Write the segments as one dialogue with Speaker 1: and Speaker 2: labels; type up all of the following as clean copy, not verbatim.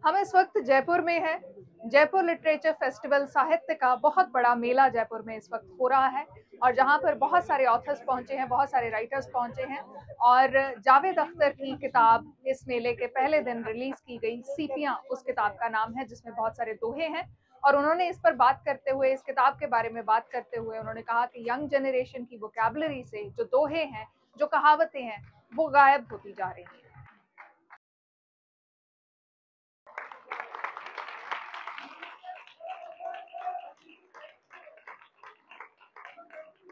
Speaker 1: हम इस वक्त जयपुर में हैं। जयपुर लिटरेचर फेस्टिवल साहित्य का बहुत बड़ा मेला जयपुर में इस वक्त हो रहा है और जहां पर बहुत सारे ऑथर्स पहुंचे हैं, बहुत सारे राइटर्स पहुंचे हैं और जावेद अख्तर की किताब इस मेले के पहले दिन रिलीज की गई, सीपियां उस किताब का नाम है, जिसमें बहुत सारे दोहे हैं। और उन्होंने इस पर बात करते हुए, इस किताब के बारे में बात करते हुए उन्होंने कहा कि यंग जनरेशन की वोकैबुलरी से जो दोहे हैं, जो कहावतें हैं, वो गायब होती जा रही हैं।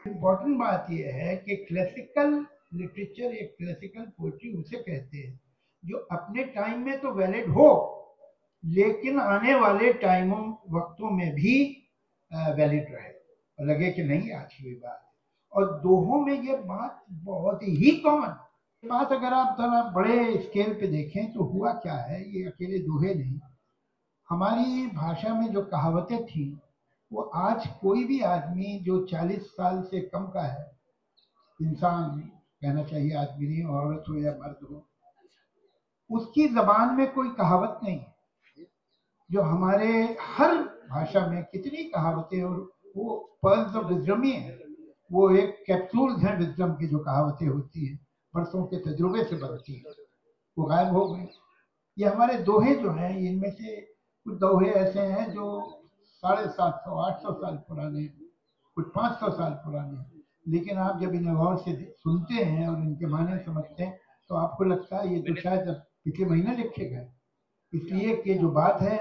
Speaker 2: इम्पोर्टेंट बात यह है कि क्लासिकल लिटरेचर या क्लासिकल पोइट्री उसे कहते हैं जो अपने टाइम में तो वैलिड हो लेकिन आने वाले टाइमों वक्तों में भी वैलिड रहे और लगे कि नहीं आज की बात है। और दोहों में ये बात बहुत ही कॉमन बात, अगर आप थोड़ा बड़े स्केल पे देखें तो हुआ क्या है, ये अकेले दोहे नहीं, हमारी भाषा में जो कहावतें थी वो आज कोई भी आदमी जो 40 साल से कम का है, इंसान कहना चाहिए, आदमी नहीं, औरत हो या मर्द हो, उसकी जबान में कोई कहावत नहीं है। जो हमारे हर भाषा में कितनी कहावतें, और वो पर्ल्स ऑफ विजडम ही है, वो एक कैप्सूल्स हैं विजडम की, जो कहावतें होती हैं बरसों के तजुर्बे से बनती है, वो गायब हो गई। ये हमारे दोहे जो हैं, इनमें से कुछ दोहे ऐसे हैं जो 750 800 साल पुराने, कुछ 500 साल पुराने हैं, लेकिन आप जब इन्हें गौर से सुनते हैं और इनके माने समझते हैं तो आपको लगता है ये तो शायद पिछले महीने लिखे गए, इसलिए कि जो बात है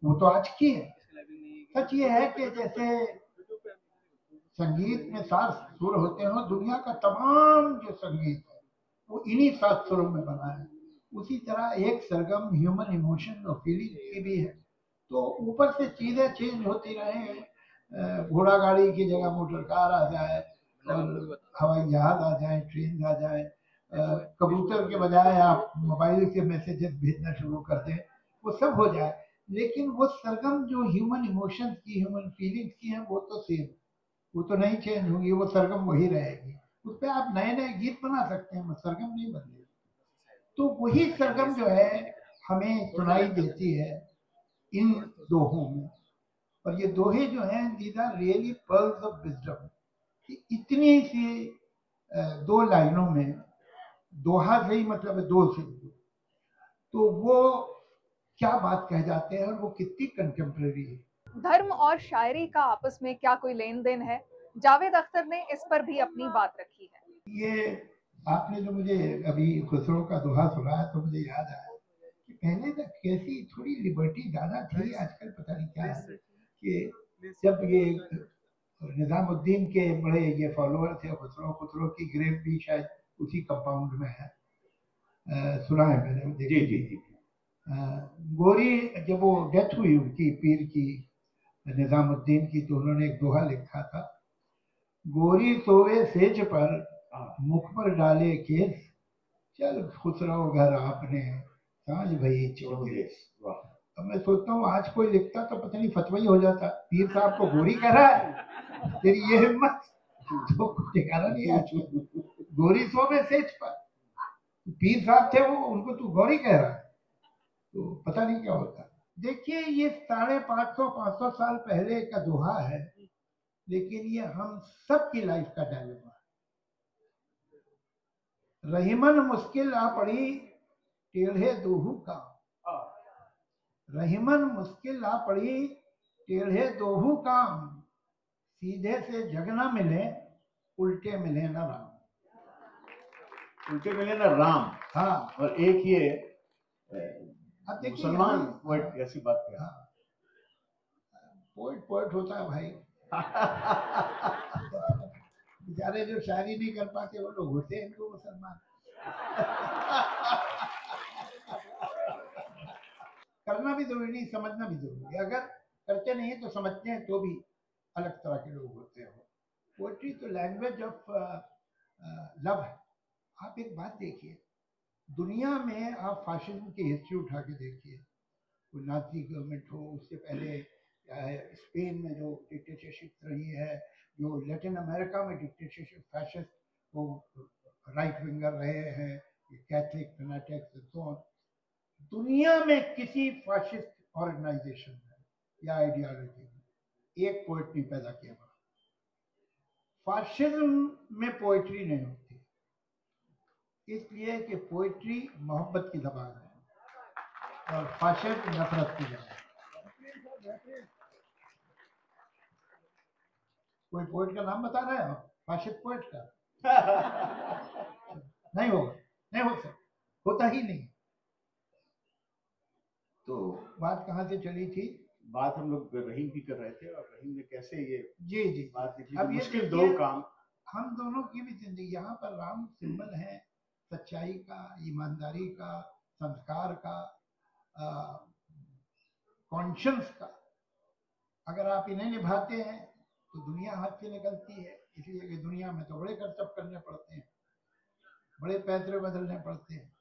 Speaker 2: वो तो आज की है। सच ये है कि जैसे संगीत में 7 सुर होते हो, दुनिया का तमाम जो संगीत है वो इन्हीं 7 सुरों में बना है। उसी तरह एक सरगम ह्यूमन इमोशन और फीलिंग की भी है। तो ऊपर से चीजें चेंज होती रहे, घोड़ा गाड़ी की जगह मोटर कार आ जाए और हवाई जहाज आ जाए, ट्रेन आ जाए, कबूतर के बजाय आप मोबाइल के मैसेजेस भेजना शुरू कर दें, वो सब हो जाए, लेकिन वो सरगम जो ह्यूमन इमोशंस की, ह्यूमन फीलिंग्स की है, वो तो सेम, वो तो नहीं चेंज होगी, वो सरगम वही रहेगी। उस पर आप नए नए गीत बना सकते हैं, सरगम नहीं बदलेगी। तो वही सरगम जो है हमें सुनाई देती है इन दोहों में। और ये दोहे जो हैं, these are really pearls of wisdom, कि इतनी सी 2 लाइनों में, दोहा से ही मतलब है 2 से, तो वो क्या बात कह जाते हैं और वो कितनी कंटेम्प्रेरी है।
Speaker 1: धर्म और शायरी का आपस में क्या कोई लेन देन है? जावेद अख्तर ने इस पर भी अपनी बात रखी है।
Speaker 2: ये आपने जो मुझे अभी खुसरो का दोहा सुनाया तो मुझे याद आया कि पहले तक कैसी थोड़ी लिबर्टी ज्यादा थी, आजकल पता नहीं क्या है, कि जब ये निजामुद्दीन के बड़े ये फॉलोअर थे, खुसरो, खुसरो की ग्रेव भी शायद उसी कंपाउंड में है, सुना है मैंने। जी जी जी। गोरी जब वो डेथ हुई उनकी, पीर की, निजामुद्दीन की, तो उन्होंने एक दोहा लिखा था, गोरी सोवे सेज पर, मुख पर डाले केस, चल खुसरो घर आपने, सांझ भई चौदेस। अब मैं सोचता हूँ आज कोई लिखता तो पता नहीं फतवा ही हो जाता, पीर साहब को गोरी कह रहा है, तेरी ये हिम्मत, तो कुछ ठिकाना नहीं है आजकल। गोरी सोवे सेज पर, पीर साहब थे वो, उनको तू गौरी कह रहा है, तो पता नहीं क्या होता। देखिए ये 550 साल पहले का दोहा है, लेकिन ये हम सबकी लाइफ का डायलेमा है। रहीमन मुश्किल आ पड़ी, टेढ़े दोहू का, रहीमन मुश्किल आ पड़ी, टेढ़े दोहू काम, सीधे से जग ना मिले, उल्टे मिले ना राम।
Speaker 3: उल्टे मिले ना राम।
Speaker 2: हाँ,
Speaker 3: और एक ये
Speaker 2: मुसलमान
Speaker 3: पोएट ऐसी बात है।
Speaker 2: हाँ, पोएट पोएट होता है भाई। बेचारे जो शायरी नहीं कर पाते वो लोग होते हैं इनको मुसलमान। करना भी जरूरी नहीं, समझना भी जरूरी है। अगर करते नहीं है तो समझते हैं तो भी अलग तरह के लोग होते हैं। पोएट्री तो लैंग्वेज ऑफ लव है। आप एक बात देखिए, दुनिया में आप फाशिज्म की हिस्ट्री उठा के देखिए, कोई नाजी गवर्नमेंट हो, उससे पहले स्पेन में जो डिक्टेटरशिप रही है, जो लैटिन अमेरिका में डिक्टेटरशिप, फैशिस्ट, वो राइट विंगर रहे हैं, कैथलिक फैनाटिक्स, सो ऑन। दुनिया में किसी फाशिस्ट ऑर्गेनाइजेशन में या आइडियोलॉजी में एक पोएट नहीं पैदा किया गया। फाशिज्म में पोएट्री नहीं होती, इसलिए कि पोएट्री मोहब्बत की जबान है और फाशिज्म नफरत की जबान है। कोई पोएट का नाम बता रहे हैं आप, फाशिस्ट पोएट का? नहीं होगा, नहीं हो सकता, होता ही नहीं। तो बात कहाँ से चली थी?
Speaker 3: बात हम लोग रहीम की कर रहे थे और रहीम ने कैसे ये
Speaker 2: जी
Speaker 3: बात निकली।
Speaker 2: अब ये
Speaker 3: मुश्किल दो काम
Speaker 2: हम दोनों की भी जिंदगी, यहाँ पर राम सिंबल है सच्चाई का, ईमानदारी का, संस्कार का, कॉन्शियस का। अगर आप इन्हें निभाते हैं तो दुनिया हाथ से निकलती है, इसलिए कि दुनिया में तो बड़े कर्तव्य करने पड़ते हैं, बड़े पैतरे बदलने पड़ते हैं।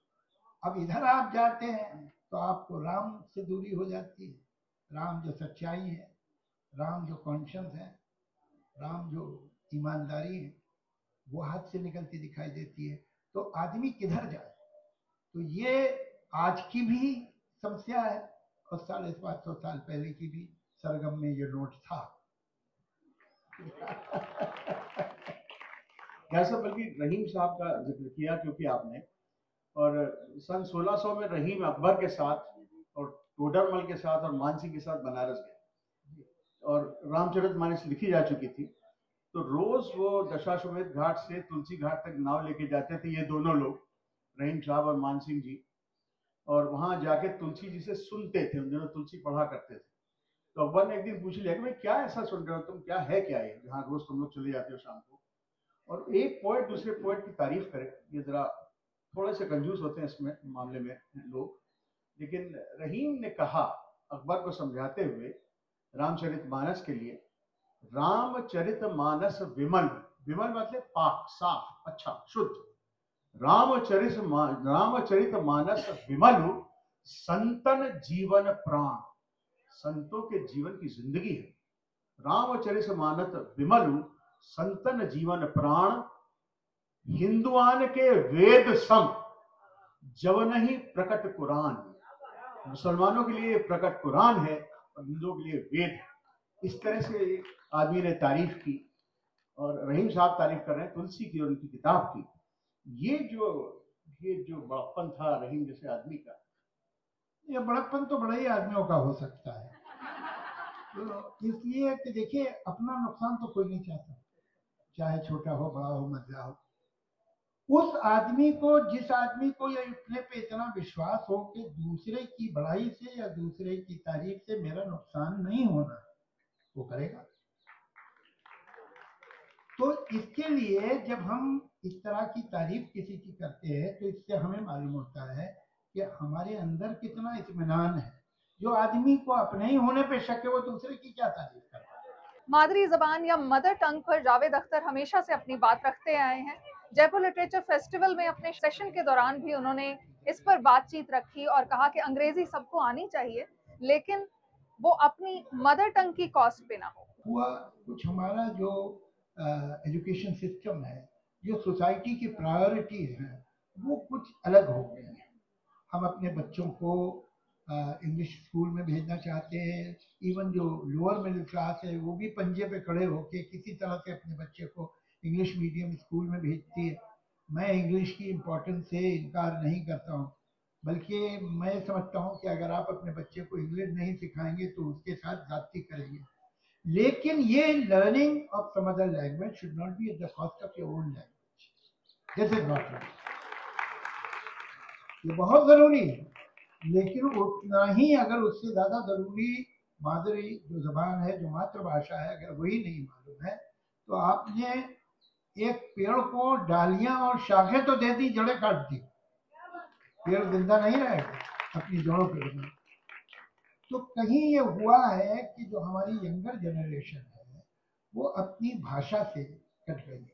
Speaker 2: अब इधर आप जाते हैं तो आपको राम से दूरी हो जाती है। राम जो सच्चाई है, राम जो कॉन्शियस है, राम जो ईमानदारी है, वो हाथ से निकलती दिखाई देती है। तो आदमी किधर जाए? तो ये आज की भी समस्या है और 550 साल पहले की भी सरगम में ये नोट था।
Speaker 3: कैसे, बल्कि रहीम साहब का जिक्र किया क्योंकि आपने, और सन 1600 में रहीम अकबर के साथ और टोडरमल के साथ और मानसिंह के साथ बनारस गए और रामचरितमानस लिखी जा चुकी थी। तो रोज वो दशाश्वमेध घाट से तुलसी घाट तक नाव लेके जाते थे ये दोनों लोग, रहीम साहब और मानसिंह जी, और वहां जाके तुलसी जी से सुनते थे। उन दिनों तुलसी पढ़ा करते थे। तो अकबर ने एक दिन पूछ लिया कि भाई क्या ऐसा सुन रहे हो तुम, क्या है क्या ये जहाँ रोज तुम लोग चले जाते हो शाम को? और एक पोएट दूसरे पोएट की तारीफ करे, ये जरा थोड़े से कंजूस होते हैं इसमें मामले में लोग। लेकिन रहीम ने कहा अकबर को समझाते हुए रामचरितमानस के लिए, रामचरितमानस विमल, विमल मतलब पाक, साफ, अच्छा, शुद्ध। रामचरितमानस विमल संतन जीवन प्राण, संतों के जीवन की जिंदगी है। रामचरितमानस विमल संतन जीवन प्राण, हिंदुआन के वेद सम जब नहीं प्रकट कुरान। मुसलमानों के लिए प्रकट कुरान है और हिंदुओं के लिए वेद है। इस तरह से आदमी ने तारीफ की और रहीम साहब तारीफ कर रहे हैं तुलसी की और उनकी किताब की। ये जो बड़प्पन था रहीम जैसे आदमी का,
Speaker 2: ये बड़प्पन तो बड़े ही आदमियों का हो सकता है। तो इसलिए कि देखिए, अपना नुकसान तो कोई नहीं चाहता, चाहे छोटा हो, बड़ा हो, मझला हो। उस आदमी को, जिस आदमी को ये अपने पे इतना विश्वास हो कि दूसरे की बढ़ाई से या दूसरे की तारीफ से मेरा नुकसान नहीं होना, वो करेगा। तो इसके लिए जब हम इस तरह की तारीफ किसी की करते हैं तो इससे हमें मालूम होता है कि हमारे अंदर कितना इत्मीनान है। जो आदमी को अपने ही होने पे शक है वो दूसरे की क्या तारीफ करता है।
Speaker 1: मादरी जबान या मदर टंग पर जावेद अख्तर हमेशा से अपनी बात रखते आए हैं। जयपुर लिटरेचर फेस्टिवल में अपने सेशन के दौरान भी उन्होंने इस पर बातचीत रखी और कहा कि अंग्रेजी सबको आनी चाहिए, लेकिन वो अपनी मदर टंग की कॉस्ट पे ना हो।
Speaker 2: हुआ कुछ हमारा जो एजुकेशन सिस्टम है, जो सोसाइटी की प्रायोरिटीज हैं, वो कुछ अलग हो गए हैं। हम अपने बच्चों को इंग्लिश स्कूल में भेजना चाहते हैं। इवन जो लोअर मिडिल क्लास है वो भी पंजे पे खड़े होके किसी तरह से अपने बच्चे को इंग्लिश मीडियम स्कूल में भेजती है। मैं इंग्लिश की इम्पोर्टेंस से इनकार नहीं करता हूँ, बल्कि मैं समझता हूँ कि अगर आप अपने बच्चे को इंग्लिश नहीं सिखाएंगे तो उसके साथ जाति करेंगे। लेकिन ये learning of some other language should not be at the cost of your own language. This is not right. ये बहुत जरूरी है, लेकिन उतना ही अगर उससे ज्यादा जरूरी मादरी जो जबान है, जो मातृभाषा है, अगर वही नहीं मालूम है तो आपने एक पेड़ को डालियां और शाखें तो दे दी, जड़ें काट दी, पेड़ जिंदा नहीं रहेगा अपनी जड़ों के बिना। तो कहीं ये हुआ है कि जो हमारी यंगर जनरेशन है वो अपनी भाषा से कट गई है।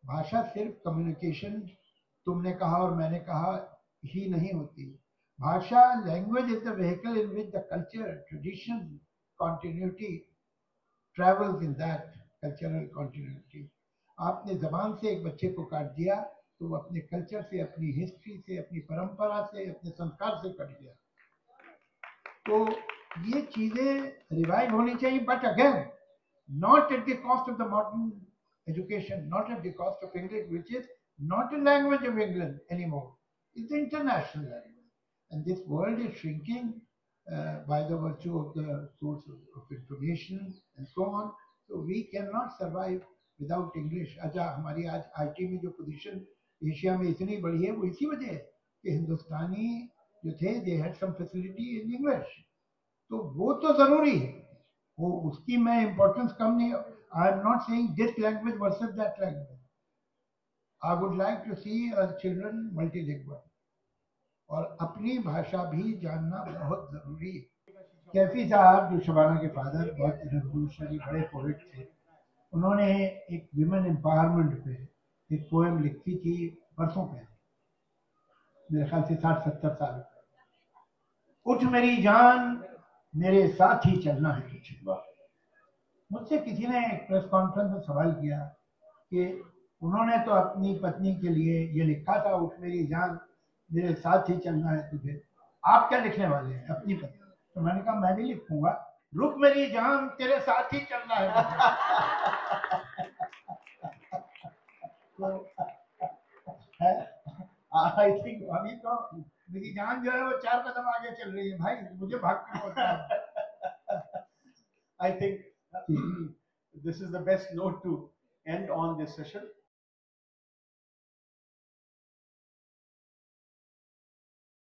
Speaker 2: भाषा सिर्फ कम्युनिकेशन, तुमने कहा और मैंने कहा ही नहीं होती। भाषा, language is the vehicle in which the culture, tradition, continuity travels in that cultural continuity. आपने जबान से एक बच्चे को काट दिया तो वो अपने कल्चर से, अपनी हिस्ट्री से, अपनी परंपरा से, अपने संस्कार से कट गया। तो ये चीजें रिवाइव होनी चाहिए, but again not at the cost of the modern education, not at the cost of English, which is not a language of England anymore. It's the international language. And this world is shrinking by the virtue of the sources of information and so on. So we cannot survive without English. अच्छा, हमारी आज IT में जो position Asia में इतनी बड़ी है, वो इसी वजह है कि हिंदुस्तानी जो थे, they had some facility in English. तो वो तो जरूरी है, वो उसकी मैं इम्पोर्टेंस कम नहीं, I am not saying this language versus that language. I would like to see our children multilingual, और अपनी भाषा भी जानना बहुत जरूरी है। कैफी साहब, जो शबाना के फादर बहुत रेवोल्यूशनरी बड़े पोएट थे, उन्होंने एक विमेन एम्पावरमेंट पे एक पोएम लिखी थी बरसों पहले, मेरे ख्याल से 60-70 साल पहले। उठ मेरी जान, मेरे साथ ही चलना है तुझे। मुझसे किसी ने एक प्रेस कॉन्फ्रेंस में सवाल किया कि उन्होंने तो अपनी पत्नी के लिए ये लिखा था, उठ मेरी जान मेरे साथ ही चलना है तुझे, आप क्या लिखने वाले हैं अपनी पत्नी? तो मैंने कहा मैं भी लिखूंगा, रुक मेरी जान तेरे साथ ही चलना है आई थिंक अभी तो मेरी जान जो है वो 4 कदम आगे चल रही है भाई, मुझे भागना होता है।
Speaker 3: I think this is the best note to end on this session.